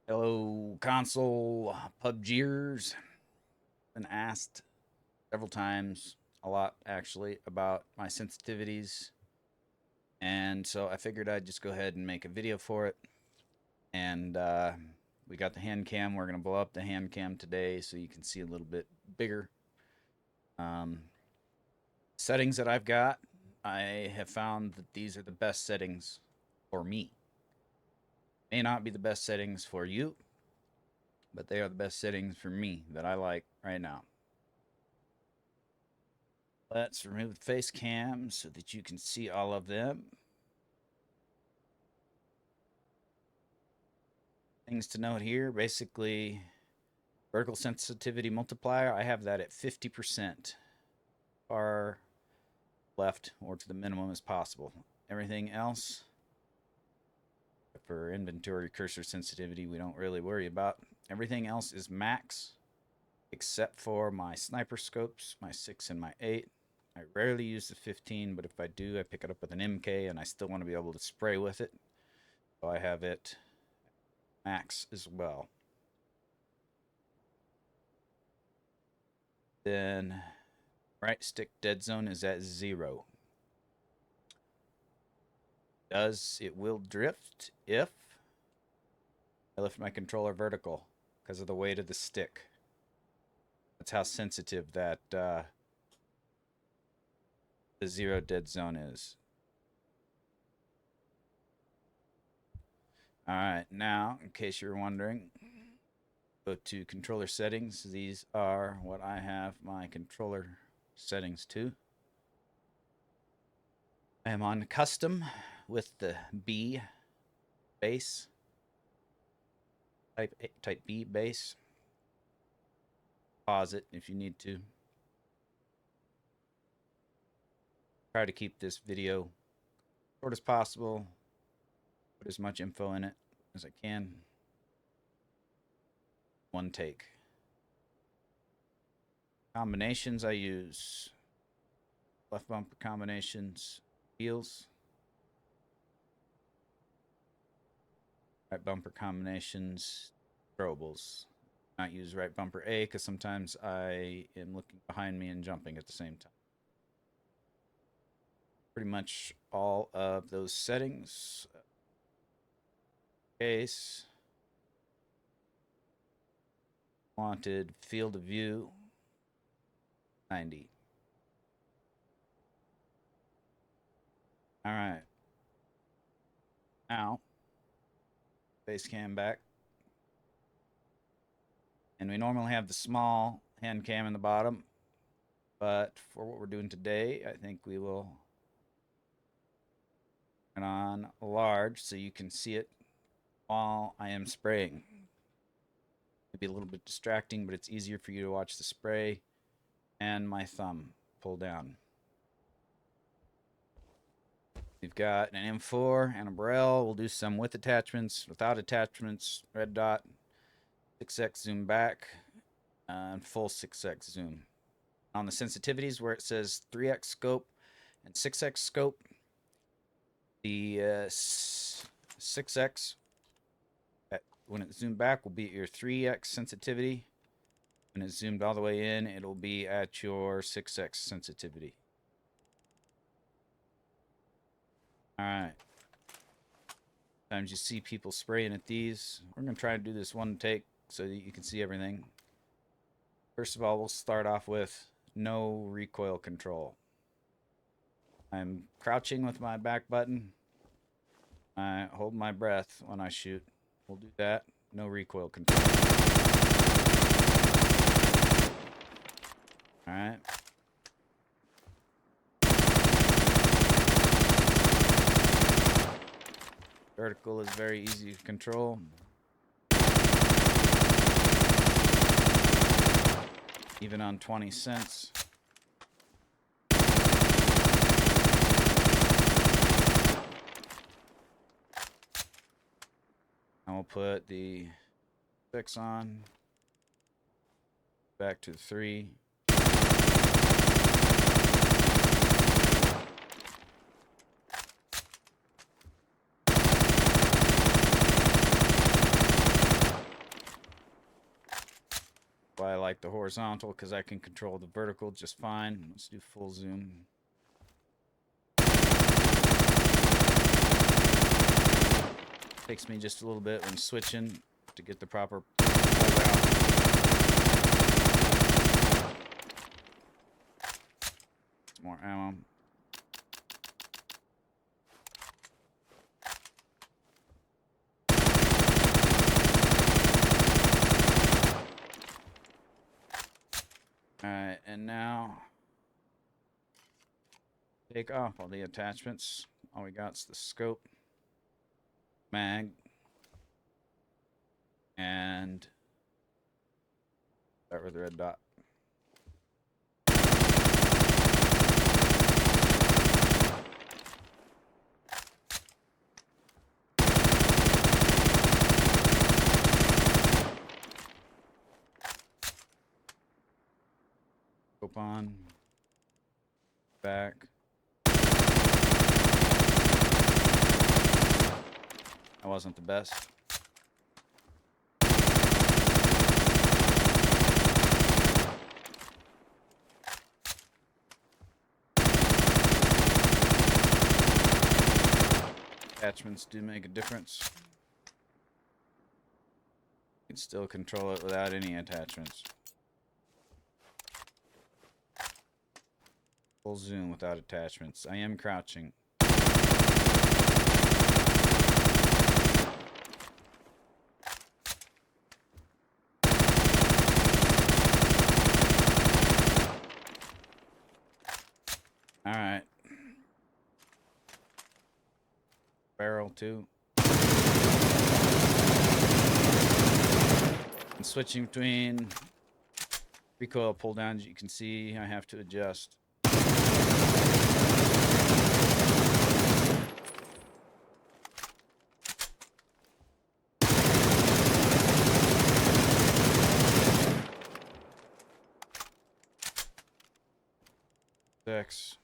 Hello, console PUBGers. Been asked several times, a lot actually, about my sensitivities. And so I figured I'd just go ahead and make a video for it. And we got the hand cam. We're going to blow up the hand cam today so you can see a little bit bigger. Um, Settings that I've got, I have found that these are the best settings for me. May not be the best settings for you, but they are the best settings for me that I like right now. Let's remove the face cam so that you can see all of them. Things to note here, basically, vertical sensitivity multiplier, I have that at 50%, far left or to the minimum as possible. Everything else, for inventory cursor sensitivity, we don't really worry about. Everything else is max, except for my sniper scopes, my 6 and my 8. I rarely use the 15, but if I do, I pick it up with an MK, and I still want to be able to spray with it. So I have it max as well. Then right stick Deadzone is at 0. It will drift if I lift my controller vertical because of the weight of the stick. That's how sensitive that the 0 Deadzone is. Alright, now, in case you're wondering, go to controller settings. These are what I have my controller settings to. I am on custom with the B base, type B base. Pause it if you need to. Try to keep this video short as possible. Put as much info in it as I can. One take. Combinations I use left bumper combinations, wheels. Right bumper combinations, throwables. Not use right bumper A because sometimes I am looking behind me and jumping at the same time. Pretty much all of those settings. Case. Wanted field of view 90. All right. Now, face cam back. And we normally have the small hand cam in the bottom, but for what we're doing today, I think we will turn on large so you can see it while I am spraying. Maybe a little bit distracting, but it's easier for you to watch the spray and my thumb pull down. We've got an M4 and a Beryl. We'll do some with attachments, without attachments, red dot, 6x zoom back, and full 6x zoom. On the sensitivities where it says 3x scope and 6x scope, the 6x, when it's zoomed back, will be at your 3x sensitivity. When it's zoomed all the way in, it'll be at your 6x sensitivity. Alright. Sometimes you see people spraying at these. We're going to try and do this one take so that you can see everything. First of all, we'll start off with no recoil control. I'm crouching with my back button. I hold my breath when I shoot. We'll do that. No recoil control. Alright. Vertical is very easy to control. Even on 20 cents. And we'll put the 6 on. Back to the 3. Why I like the horizontal, because I can control the vertical just fine. Let's do full zoom. Takes me just a little bit when switching to get the proper pull down. More ammo. Alright, and now take off all the attachments. All we got is the scope, mag, and start with the red dot. Scope on, back. That wasn't the best. Attachments do make a difference. You can still control it without any attachments. Full zoom without attachments. I am crouching. All right. Barrel too. And switching between recoil pull downs, you can see I have to adjust. Six.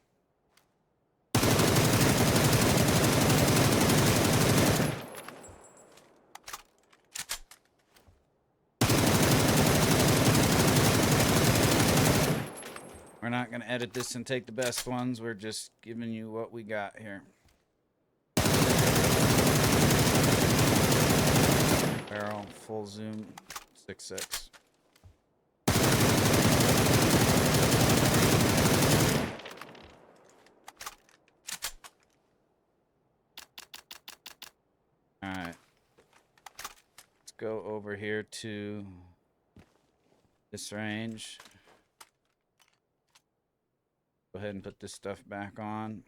We're not going to edit this and take the best ones. We're just giving you what we got here. Barrel, full zoom, 6x. Alright. Let's go over here to this range. Go ahead and put this stuff back on.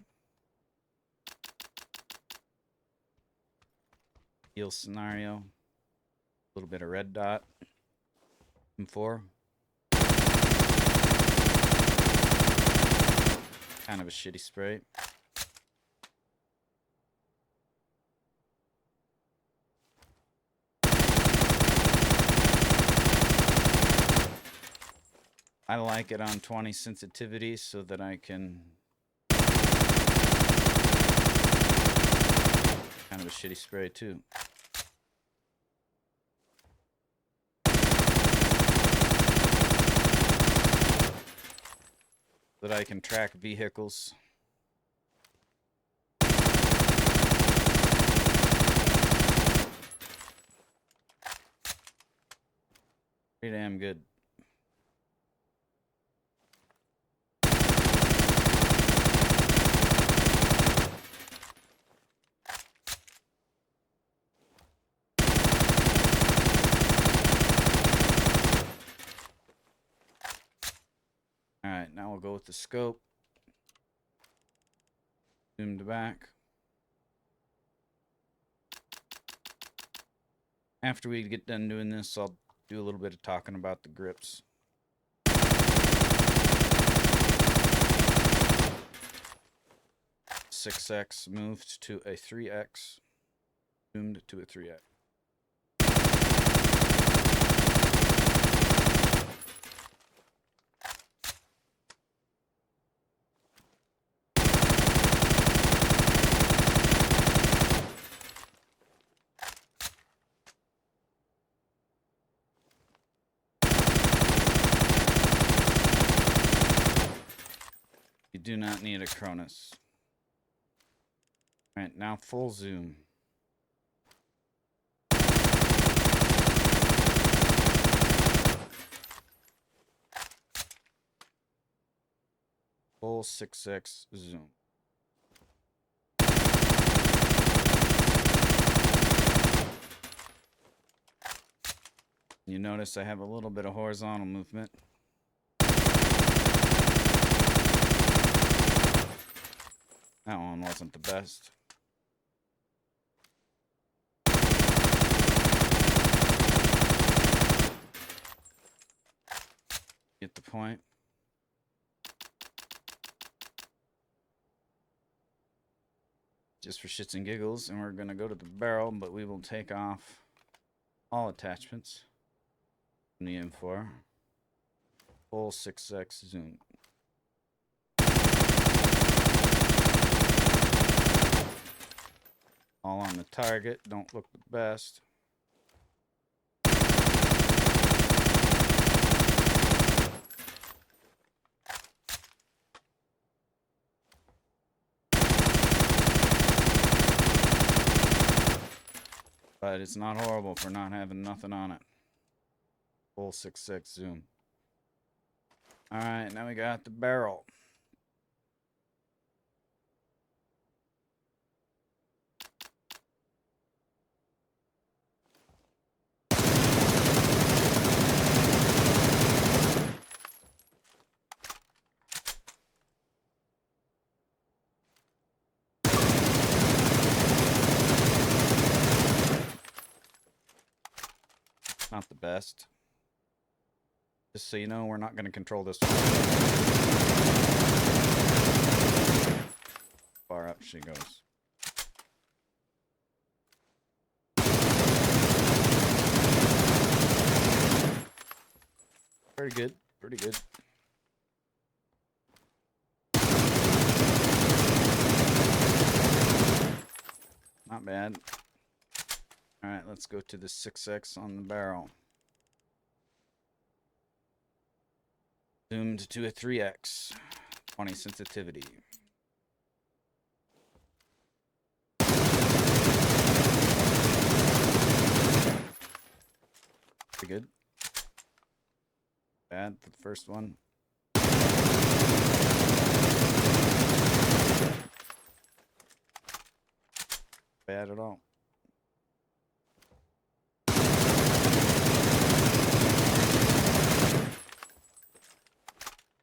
Heal scenario. A little bit of red dot. M4. Kind of a shitty spray. I like it on 20 sensitivities so that I can... Kind of a shitty spray too. So that I can track vehicles. Pretty damn good. Alright, now we'll go with the scope. Zoom to back. After we get done doing this, I'll do a little bit of talking about the grips. Six X moved to a 3X. Zoomed to a 3X. do not need a Chronus. All right, now full zoom. Full 6x zoom. You notice I have a little bit of horizontal movement. That one wasn't the best. Get the point. Just for shits and giggles, and we're going to go to the barrel, but we will take off all attachments from the M4. Full 6x zoom. All on the target, don't look the best. But it's not horrible for not having nothing on it. Full 6x zoom. Alright, now we got the barrel. Not the best. Just so you know, we're not going to control this one. Far up she goes. Pretty good. Pretty good. Not bad. Alright, let's go to the 6x on the barrel. Zoomed to a 3x. 20 sensitivity. Pretty good. Bad for the first one. Bad at all.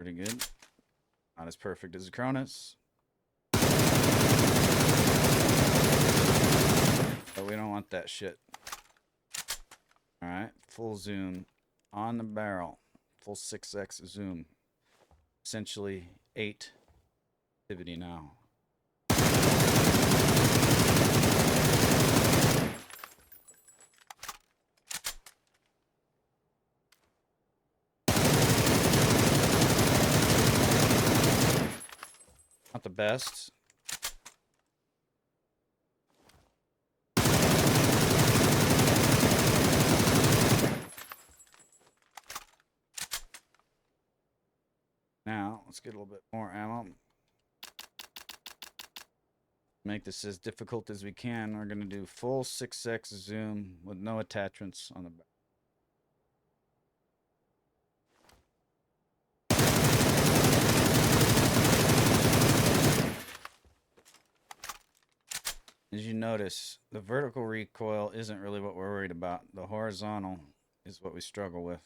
Pretty good. Not as perfect as a Chronus. But we don't want that shit. Alright, full zoom on the barrel. Full 6x zoom. Essentially 8 activity now. Not the best. Now, let's get a little bit more ammo. Make this as difficult as we can. We're going to do full 6x zoom with no attachments on the back. As you notice, the vertical recoil isn't really what we're worried about. The horizontal is what we struggle with.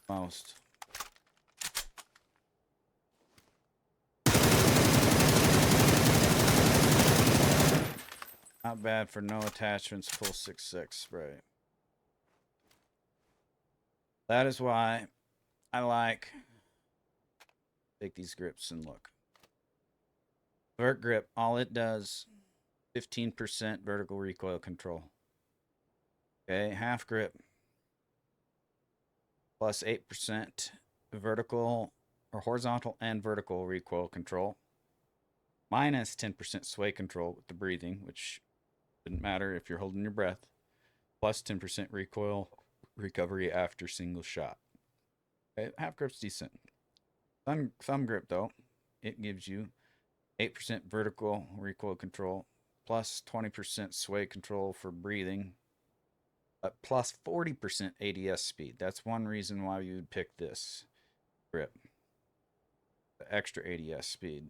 Most. Not bad for no attachments, full 6.6 spray. That is why I like take these grips and look. Vert grip, all it does, 15% vertical recoil control. Okay, half grip, plus 8% vertical or horizontal and vertical recoil control. Minus 10% sway control with the breathing, which didn't matter if you're holding your breath. Plus 10% recoil recovery after single shot. Okay, half grip's decent. Thumb grip though, it gives you 8% vertical recoil control, plus 20% sway control for breathing, plus 40% ADS speed. That's one reason why you would pick this grip. The extra ADS speed.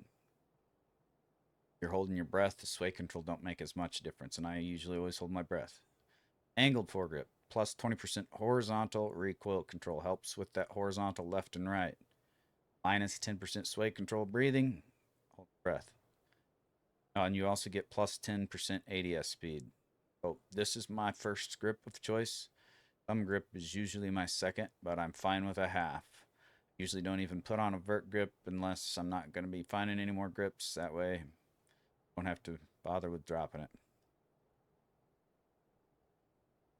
You're holding your breath, the sway control don't make as much difference, and I usually always hold my breath. Angled foregrip, plus 20% horizontal recoil control, helps with that horizontal left and right. Minus 10% sway control breathing, hold breath. And you also get plus 10% ADS speed. So this is my first grip of choice. Thumb grip is usually my second, but I'm fine with a half. Usually don't even put on a vert grip unless I'm not going to be finding any more grips. That way I don't have to bother with dropping it.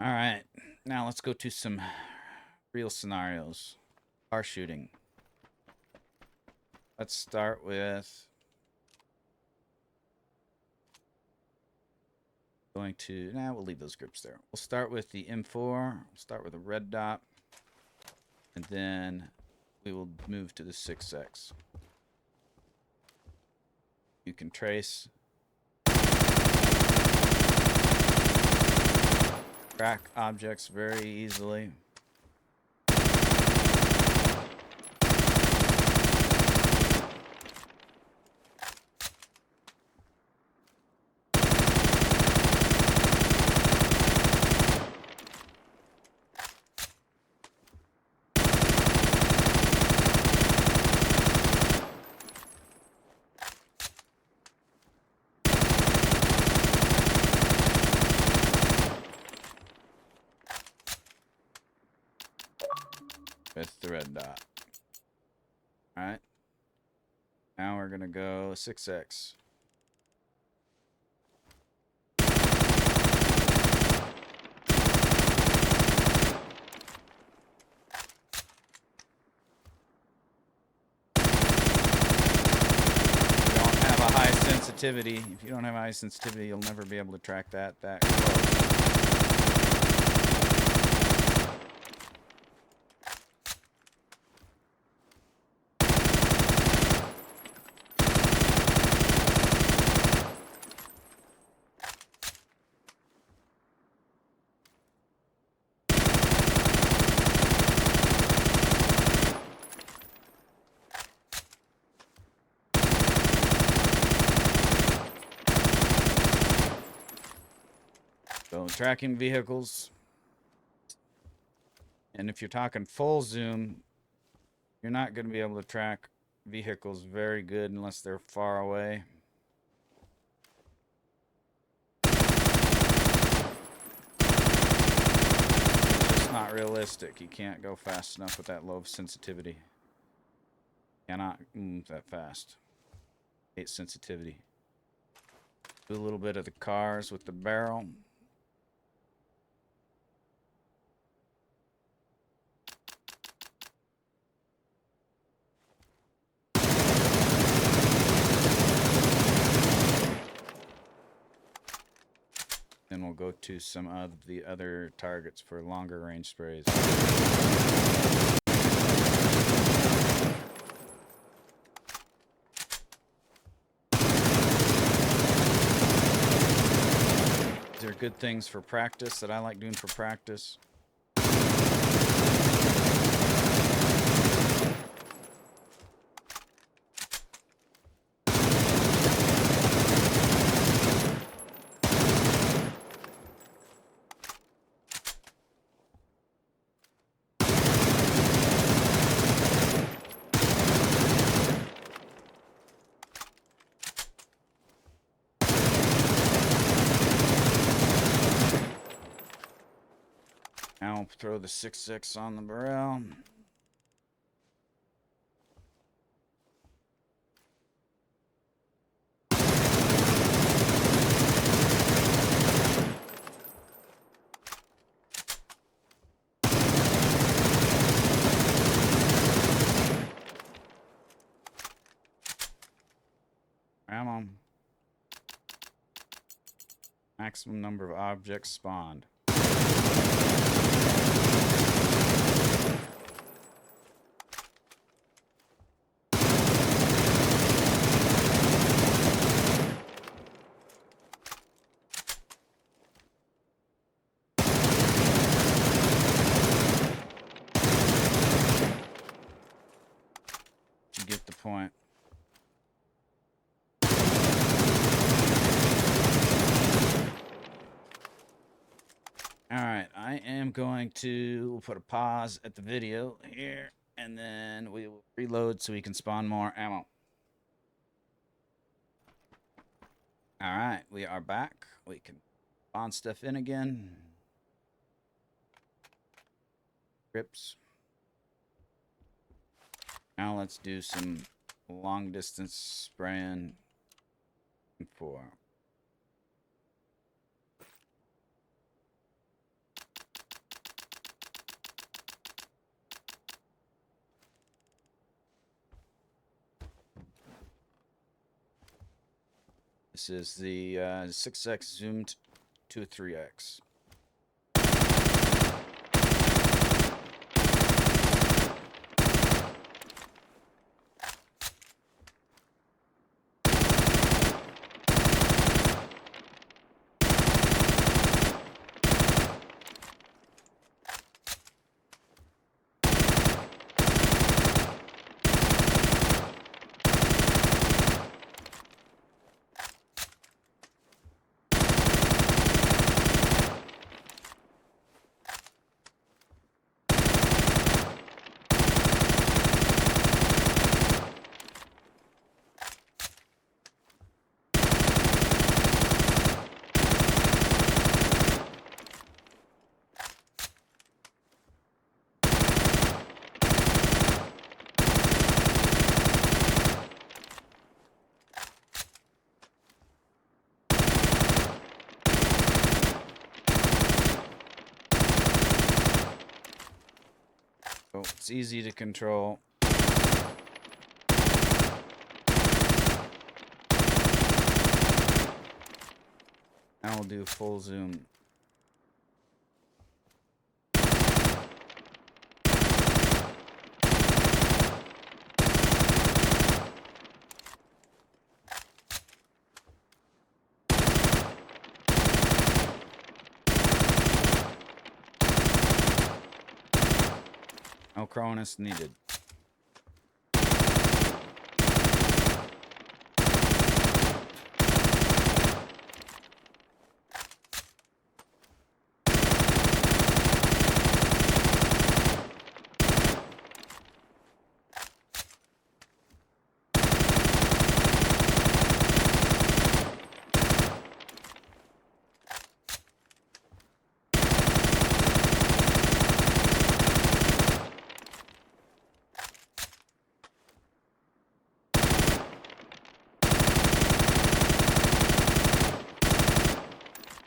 All right, now let's go to some real scenarios. Car shooting. Let's start with we'll leave those grips there. We'll start with the M4. We'll start with a red dot, and then we will move to the 6X. You can trace, track objects very easily. With the red dot. Alright. Now we're gonna go 6X. Sensitivity. If you don't have high sensitivity, you'll never be able to track that close. So tracking vehicles, and if you're talking full zoom, you're not going to be able to track vehicles very good unless they're far away. It's just not realistic. You can't go fast enough with that low of sensitivity. Cannot move that fast. Hate sensitivity. Do a little bit of the cars with the barrel. Then we'll go to some of the other targets for longer range sprays. These are good things for practice that I like doing for practice. Now we'll throw the 6.6 on the Beryl. Come on. Maximum number of objects spawned. point. Alright, I am going to put a pause at the video here, and then we will reload so we can spawn more ammo. Alright, we are back. We can spawn stuff in again. Grips. Now let's do some long distance spraying for. This is the 6x zoomed to a 3x. So it's easy to control. Now we'll do full zoom. No Chronus needed.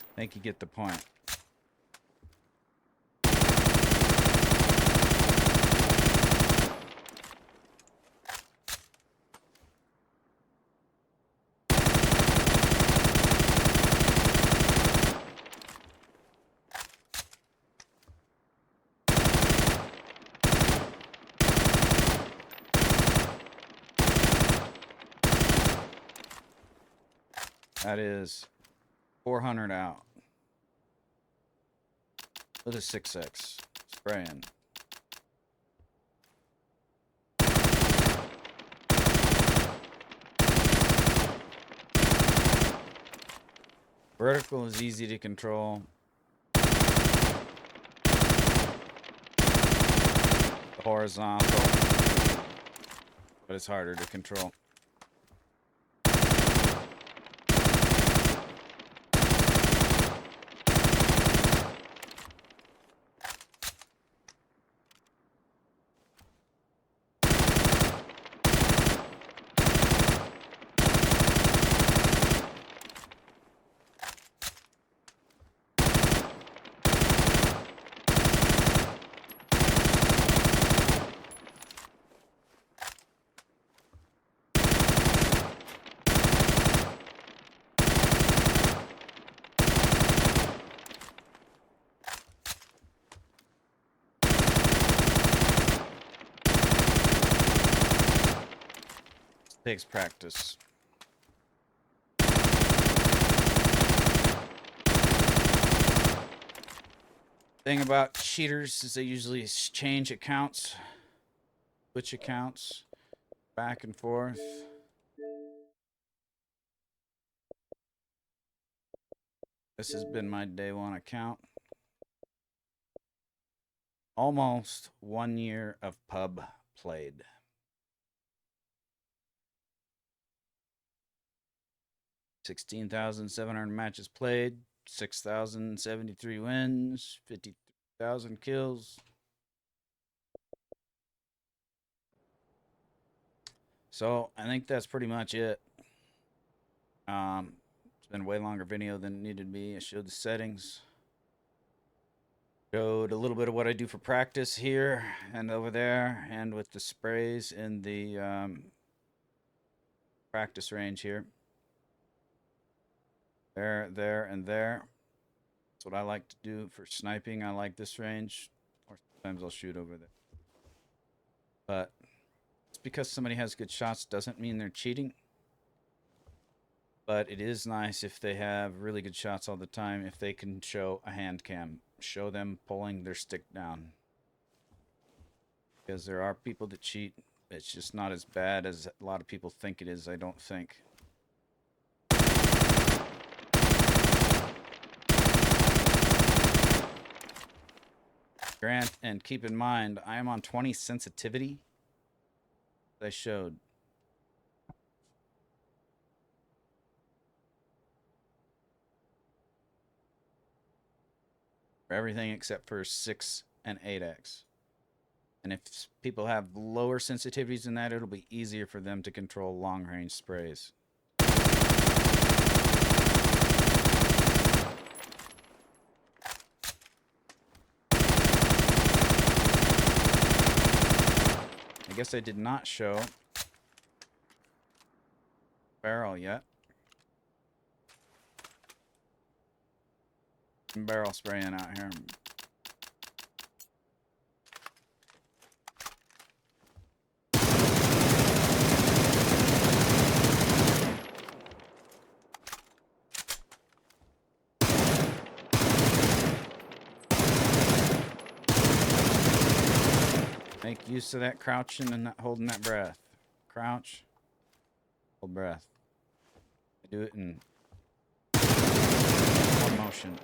I think you get the point. That is 400 out. With a 6x spraying. Vertical is easy to control. Horizontal, but it's harder to control. Takes practice. Thing about cheaters is they usually change accounts, switch accounts. back and forth. This has been my day one account. Almost 1 year of pub played. $16,700 matches played, 6,073 wins, 50,000 kills. So I think that's pretty much it. It's been a way longer video than it needed to be. I showed the settings. Showed a little bit of what I do for practice here and over there, and with the sprays in the practice range here. There, and there. That's what I like to do for sniping. I like this range, or sometimes I'll shoot over there. But it's because somebody has good shots doesn't mean they're cheating. But it is nice if they have really good shots all the time, if they can show a hand cam. Show them pulling their stick down. Because there are people that cheat. It's just not as bad as a lot of people think it is, I don't think. Grant, and keep in mind, I am on 20 sensitivity. I showed. For everything except for 6 and 8x. And if people have lower sensitivities than that, it'll be easier for them to control long-range sprays. I guess I did not show Beryl yet. Barrel spraying out here. Make use of that crouching and not holding that breath. Crouch, hold breath. I do it in one motion.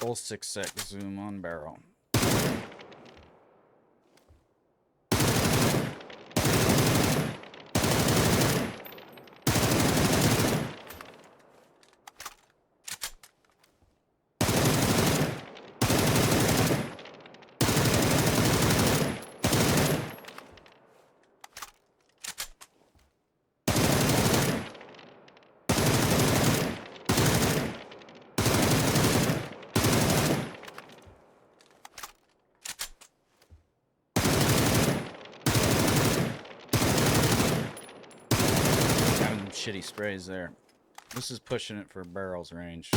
Full 6x zoom on Beryl. shitty sprays there. This is pushing it for Beryl's range.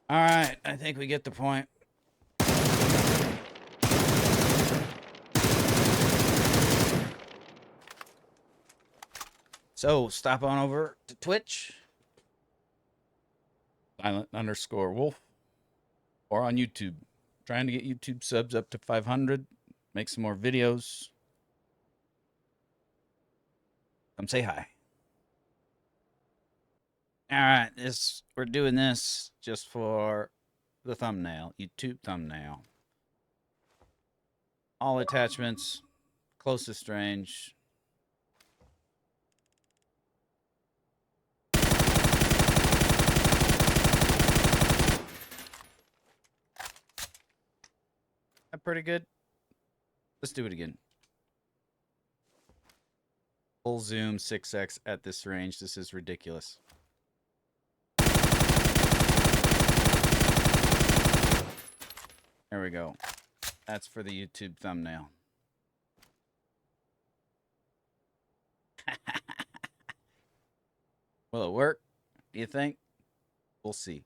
All right, I think we get the point. So stop on over to Twitch, silent_wolf, or on YouTube. Trying to get YouTube subs up to 500. Make some more videos. Come say hi. All right, we're doing this just for the thumbnail, YouTube thumbnail. All attachments, closest range. That pretty good. Let's do it again. Full zoom 6x at this range. This is ridiculous. There we go. That's for the YouTube thumbnail. Will it work? Do you think? We'll see.